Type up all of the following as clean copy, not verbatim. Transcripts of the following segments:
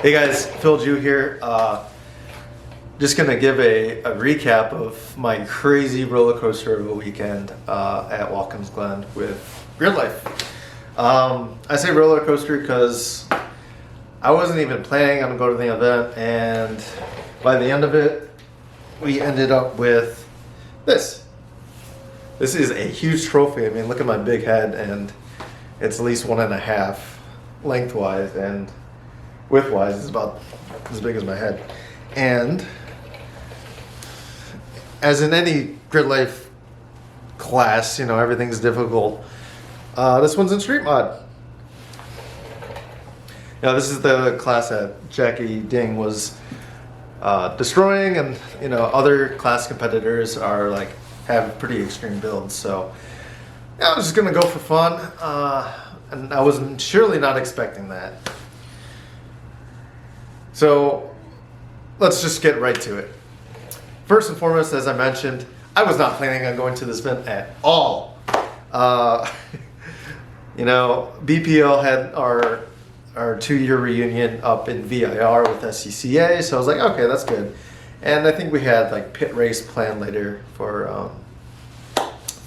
Hey guys, Phil Jew here. Just gonna give a recap of my crazy roller coaster of a weekend at Watkins Glen with Gridlife. I say roller coaster because I wasn't even planning on going to the event, and by the end of it, we ended up with this. This is a huge trophy. I mean, look at my big head, and it's at least 1.5 lengthwise, and widthwise is about as big as my head. And as in any Gridlife class, you know, everything's difficult. This one's in street mod. Now, this is the class that Jackie Ding was destroying, and you know, other class competitors are like have pretty extreme builds. So yeah, I was just gonna go for fun, and I was surely not expecting that. So let's just get right to it. First and foremost, as I mentioned, I was not planning on going to this event at all. You know, BPL had our 2-year reunion up in VIR with SCCA, so I was like, okay, that's good. And I think we had like pit race planned later for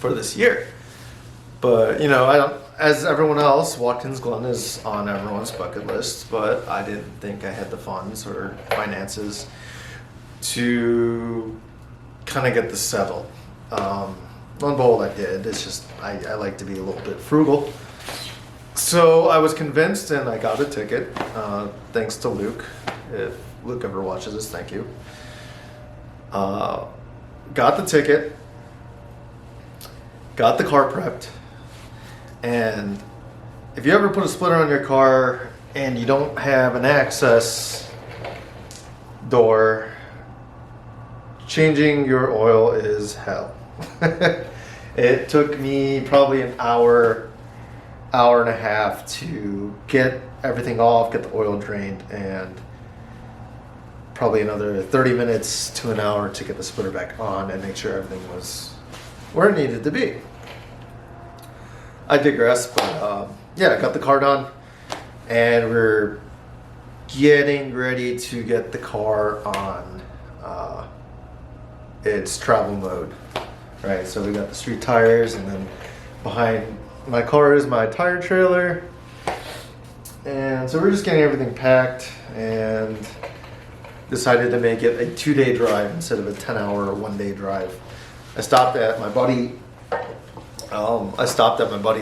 this year. But you know, I don't. As everyone else, Watkins Glen is on everyone's bucket list, but I didn't think I had the funds or finances to kind of get this settled. On bold, I did. It's just I like to be a little bit frugal. So I was convinced, and I got a ticket. Thanks to Luke. If Luke ever watches this, thank you. Got the ticket. Got the car prepped. And if you ever put a splitter on your car and you don't have an access door, changing your oil is hell. It took me probably an hour and a half to get everything off, get the oil drained, and probably another 30 minutes to an hour to get the splitter back on and make sure everything was where it needed to be. I digress, but yeah, I got the car done, and we're getting ready to get the car on its travel mode, right? So we got the street tires, and then behind my car is my tire trailer, and so we're just getting everything packed, and decided to make it a 2-day drive instead of a 10-hour 1-day drive. I stopped at my buddy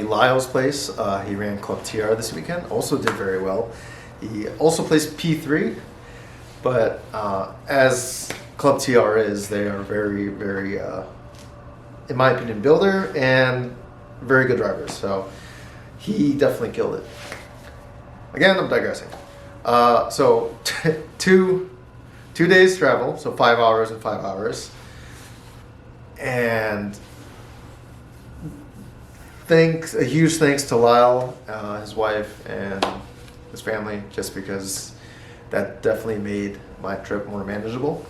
Lyle's place. He ran Club TR this weekend. Also did very well. He also placed P3, but as Club TR is, they are very, very, in my opinion, builder and very good drivers. So he definitely killed it. Again, I'm digressing. So two days travel, so 5 hours and 5 hours, and a huge thanks to Lyle, his wife, and his family, just because that definitely made my trip more manageable.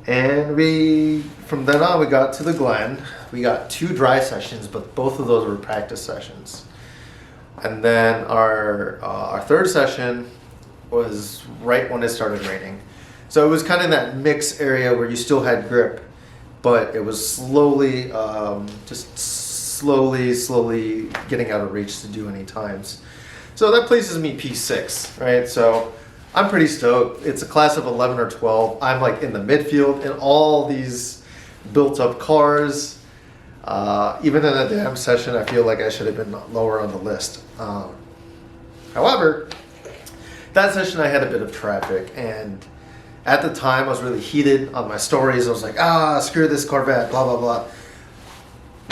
And from then on, we got to the Glen. We got 2 dry sessions, but both of those were practice sessions. And then our third session was right when it started raining. So it was kind of that mix area where you still had grip, but it was slowly getting out of reach to do any times. So that places me P6, right? So I'm pretty stoked. It's a class of 11 or 12. I'm like in the midfield in all these built up cars. Even in a damn session, I feel like I should have been lower on the list. However, that session I had a bit of traffic, and at the time I was really heated on my stories. I was like, screw this Corvette, blah, blah, blah.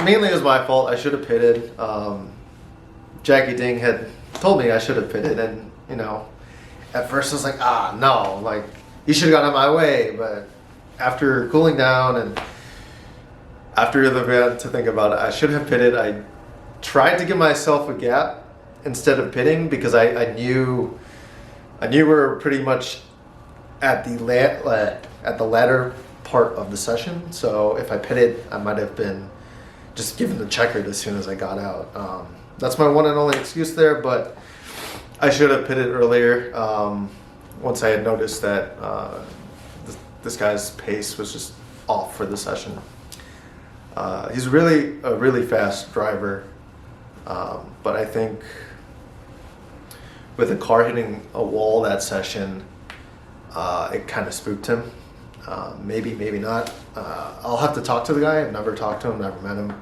Mainly it was my fault. I should have pitted. Jackie Ding had told me I should have pitted, and you know, at first I was like, no, like you should have got out of my way. But after cooling down and after the event to think about it, I should have pitted. I tried to give myself a gap instead of pitting because I knew we were pretty much at the latter part of the session. So if I pitted, I might have been just given the checkered as soon as I got out. That's my one and only excuse there, but I should have pitted earlier. Once I had noticed that this guy's pace was just off for the session. He's really a really fast driver, but I think with the car hitting a wall that session, it kind of spooked him. Maybe not. I'll have to talk to the guy. I've never talked to him, never met him.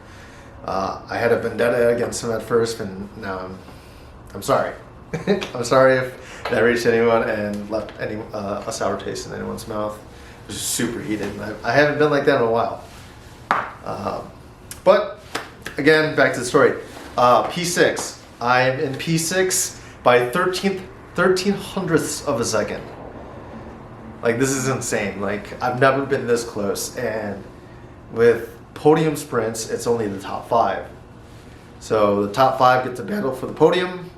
I had a vendetta against him at first, and now I'm sorry. I'm sorry if that reached anyone and left a sour taste in anyone's mouth. It was just super heated. I haven't been like that in a while. But again, back to the story. P6. I'm in P6 by 1300ths of a second. Like, this is insane. Like, I've never been this close. And with podium sprints, it's only the top 5. So the top 5 get to battle for the podium,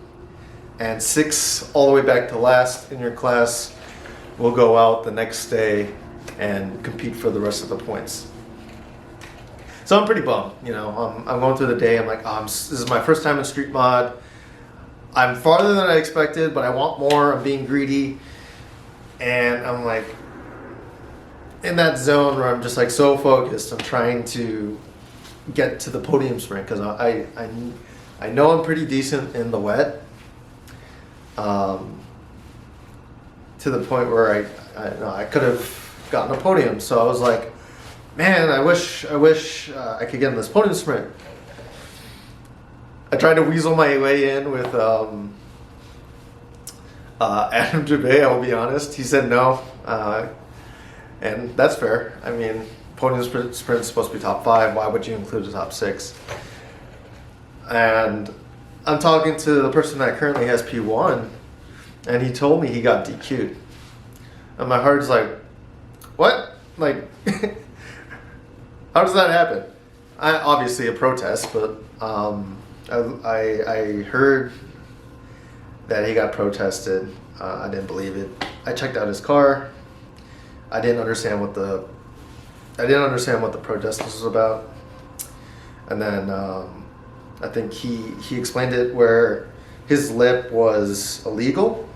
and 6 all the way back to last in your class will go out the next day and compete for the rest of the points. So I'm pretty bummed, you know. I'm going through the day. I'm like, this is my first time in street mod. I'm farther than I expected, but I want more. I'm being greedy, and I'm like in that zone where I'm just like so focused. I'm trying to get to the podium sprint because I know I'm pretty decent in the wet. To the point where I could have gotten a podium. So I was like, man, I wish I could get in this podium sprint. I tried to weasel my way in with Adam Jabay, I will be honest. He said no, and that's fair. I mean, podium sprint is supposed to be top 5. Why would you include the top 6? And I'm talking to the person that currently has P1, and he told me he got DQ'd. And my heart's like, what? Like, how does that happen? Obviously a protest, but I heard that he got protested. I didn't believe it. I checked out his car. I didn't understand what the protest was about. And then I think he explained it where his lip was illegal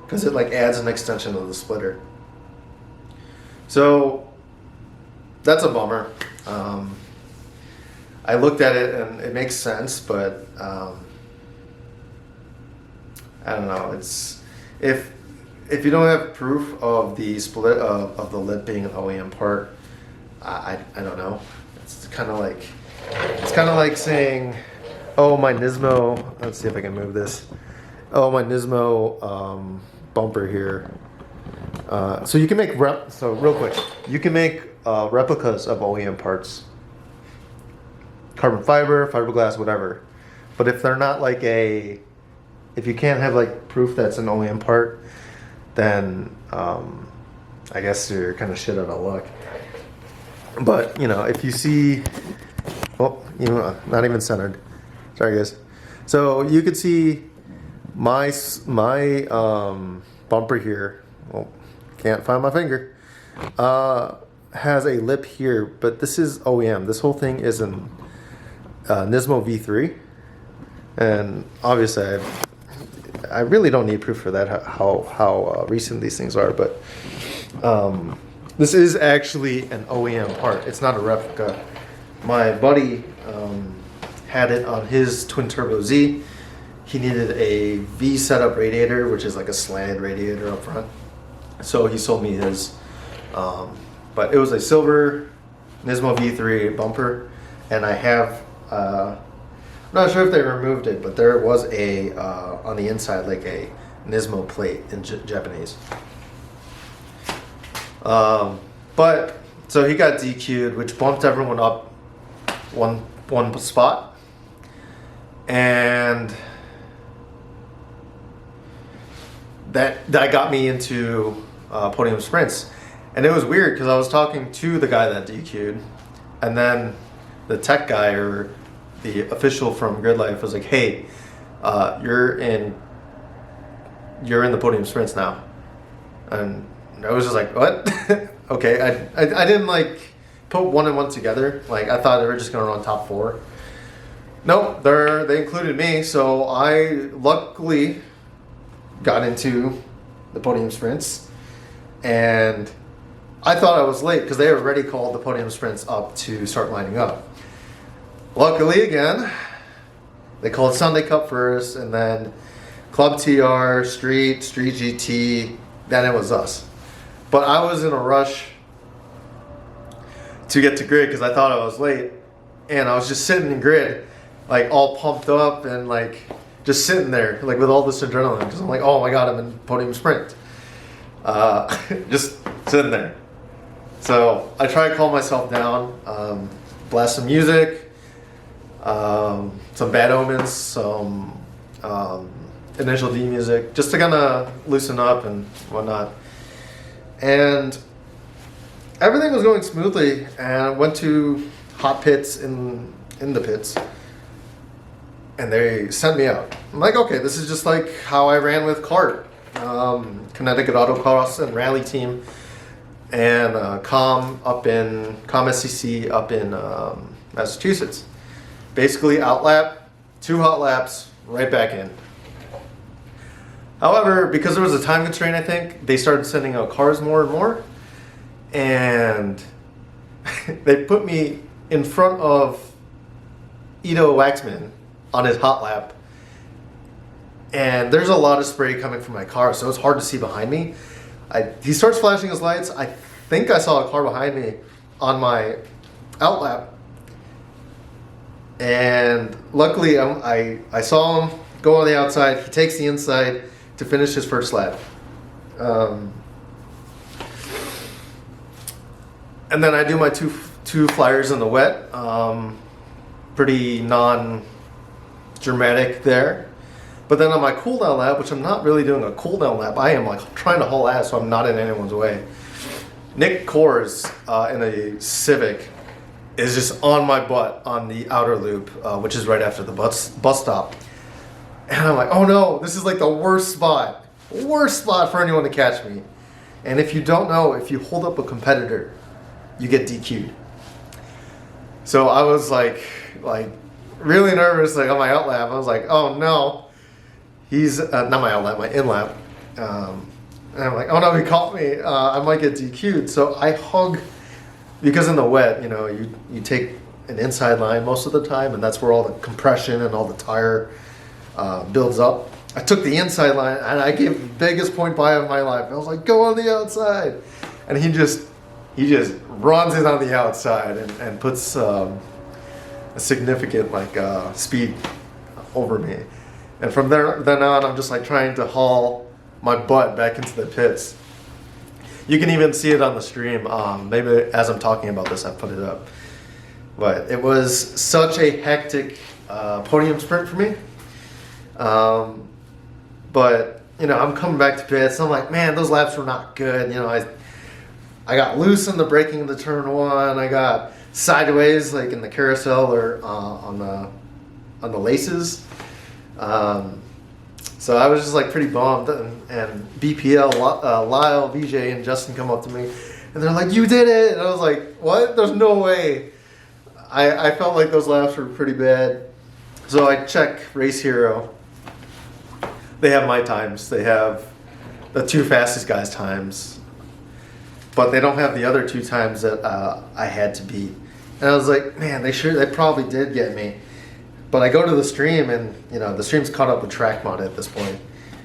because it like adds an extension of the splitter. So that's a bummer. I looked at it and it makes sense, but I don't know. It's if you don't have proof of the split of the lip being an OEM part, I don't know. It's kind of like saying, oh, my Nismo. Let's see if I can move this. Oh, my Nismo bumper here. So you can make real quick. You can make replicas of OEM parts. Carbon fiber, fiberglass, whatever. But if they're not like if you can't have like proof that's an OEM part, then I guess you're kind of shit out of luck. But you know, if you see, not even centered. Sorry, guys. So you could see my bumper here. Well, can't find my finger. Has a lip here, but this is OEM. This whole thing is an Nismo V3, and obviously I really don't need proof for that, how recent these things are, but this is actually an OEM part. It's not a replica. My buddy had it on his twin turbo Z. He needed a V setup radiator, which is like a slanted radiator up front, so he sold me his. But it was a silver Nismo V3 bumper, and I have I'm not sure if they removed it, but there was a on the inside like a Nismo plate in Japanese. But so he got DQ'd, which bumped everyone up one spot, and that got me into podium sprints. And it was weird because I was talking to the guy that DQ'd, and then the tech guy or the official from Gridlife was like, "Hey, you're in the podium sprints now," and I was just like, "What?" Okay, I didn't like put one and one together. Like I thought they were just gonna run top 4. Nope, they included me. So I luckily got into the podium sprints, and I thought I was late because they already called the podium sprints up to start lining up. Luckily, again, they called Sunday Cup first, and then Club TR, Street GT, then it was us. But I was in a rush to get to grid because I thought I was late, and I was just sitting in grid, like all pumped up and like just sitting there, like with all this adrenaline, because I'm like, oh my god, I'm in podium sprint. Just sitting there. So I try to calm myself down, blast some music, some Bad Omens, some Initial D music, just to kind of loosen up and whatnot. And everything was going smoothly, and I went to hot pits in the pits, and they sent me out. I'm like, okay, this is just like how I ran with CART, Connecticut Autocross and Rally Team, and COM SCC up in Massachusetts. Basically outlap, 2 hot laps, right back in. However, because there was a time constraint, I think, they started sending out cars more and more, and they put me in front of Ito Waxman on his hot lap, and there's a lot of spray coming from my car, so it's hard to see behind me. He starts flashing his lights. I think I saw a car behind me on my outlap, and luckily I saw him go on the outside. He takes the inside to finish his first lap. And then I do my two flyers in the wet. Pretty non-dramatic there. But then on my cool down lap, which I'm not really doing a cool down lap, I am like trying to haul ass so I'm not in anyone's way. Nick Kors in a Civic is just on my butt on the outer loop, which is right after the bus stop. And I'm like, oh no, this is like the worst spot for anyone to catch me. And if you don't know, if you hold up a competitor, you get DQ'd. So I was like really nervous, like on my outlap. I was like, oh no, he's not my outlap, my inlap. And I'm like, oh no, he caught me. I might get DQ'd. So I hug, because in the wet, you know, you take an inside line most of the time, and that's where all the compression and all the tire builds up. I took the inside line and I gave the biggest point by of my life. I was like, go on the outside. And he just runs it on the outside and puts a significant speed over me. And from then on, I'm just like trying to haul my butt back into the pits. You can even see it on the stream. Maybe as I'm talking about this, I put it up. But it was such a hectic podium sprint for me. But you know, I'm coming back to pits. I'm like, man, those laps were not good. You know, I got loose in the braking of the turn 1. I got sideways like in the carousel or on the laces. So I was just like pretty bummed. And BPL, Lyle, VJ, and Justin come up to me, and they're like, "You did it!" And I was like, "What? There's no way." I felt like those laps were pretty bad. So I check Race Hero. They have my times. They have the 2 fastest guys' times, but they don't have the other 2 times that I had to beat. And I was like, man, they probably did get me. But I go to the stream, and you know, the stream's caught up with TrackMod at this point,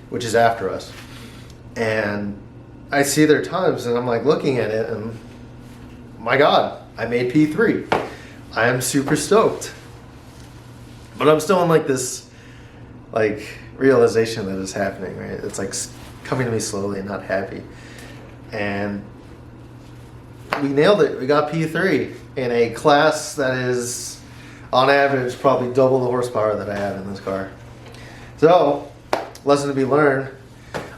which is after us. And I see their times, and I'm like looking at it, and my God, I made P3. I am super stoked. But I'm still in like this realization that is happening, right? It's like coming to me slowly, not happy. And we nailed it. We got P3 in a class that is, on average, probably double the horsepower that I have in this car. So, lesson to be learned,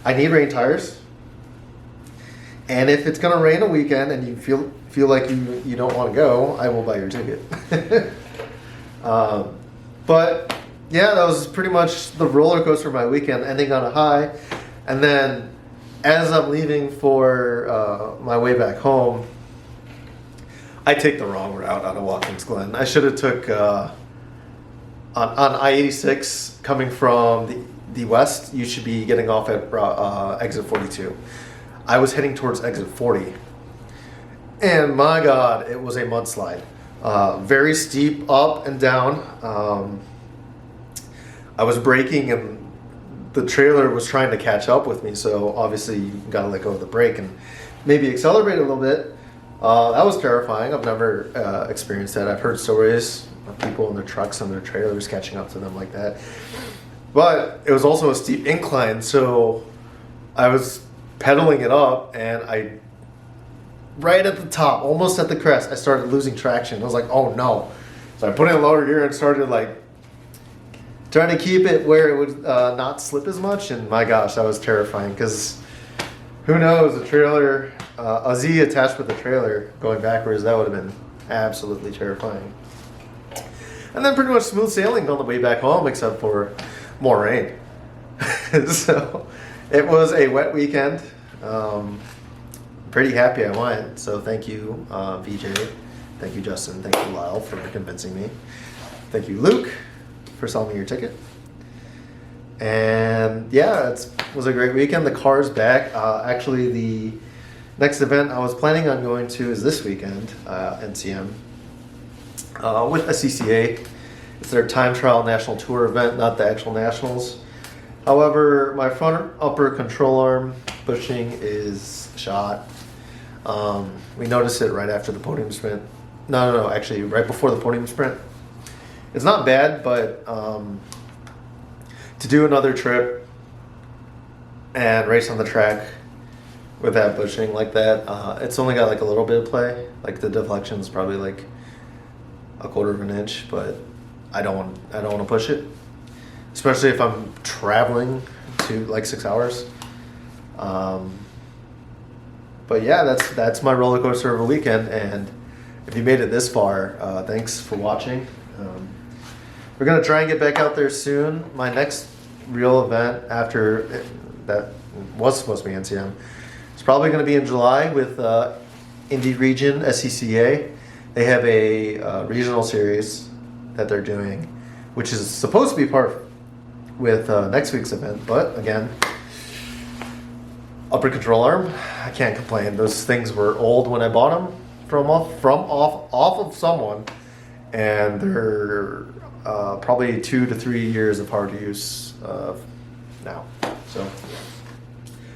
I need rain tires. And if it's gonna rain a weekend and you feel like you don't want to go, I will buy your ticket. But yeah, that was pretty much the roller coaster of my weekend, ending on a high. And then as I'm leaving for my way back home, I take the wrong route out of Watkins Glen. I should have took on I-86 coming from the west, you should be getting off at exit 42. I was heading towards exit 40. And my God, it was a mudslide. Very steep up and down. I was braking and the trailer was trying to catch up with me, so obviously you got to let go of the brake and maybe accelerate a little bit. That was terrifying. I've never experienced that. I've heard stories of people in their trucks and their trailers catching up to them like that. But it was also a steep incline, so I was pedaling it up, and right at the top, almost at the crest, I started losing traction. I was like, oh no. So I put in lower gear and started trying to keep it where it would not slip as much, and my gosh, that was terrifying, because who knows, a trailer, a Z attached with a trailer going backwards, that would have been absolutely terrifying. And then pretty much smooth sailing on the way back home, except for more rain. So it was a wet weekend. Pretty happy I went, so thank you, VJ. Thank you, Justin. Thank you, Lyle, for convincing me. Thank you, Luke, for selling me your ticket. And yeah, it was a great weekend. The car's back. Actually, the next event I was planning on going to is this weekend, NCM, with SCCA. It's their time trial national tour event, not the actual nationals. However, my front upper control arm bushing is shot. We noticed it right after the podium sprint. No, actually right before the podium sprint. It's not bad, but to do another trip and race on the track with that bushing like that, it's only got a little bit of play. The deflection's probably a quarter of an inch, but I don't want to push it, especially if I'm traveling to 6 hours. But yeah, that's my roller coaster of a weekend, and if you made it this far, thanks for watching. We're gonna try and get back out there soon. My next real event after that was supposed to be NCM. It's probably gonna be in July with Indy Region SCCA. They have a regional series that they're doing, which is supposed to be part with next week's event. But again, upper control arm, I can't complain. Those things were old when I bought them from off of someone, and they're probably 2 to 3 years of hard use now. So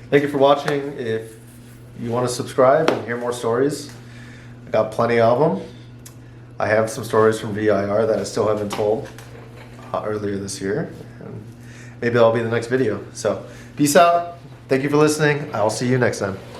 thank you for watching. If you want to subscribe and hear more stories, I got plenty of them. I have some stories from VIR that I still haven't told earlier this year, and maybe that'll be the next video. So peace out. Thank you for listening. I'll see you next time.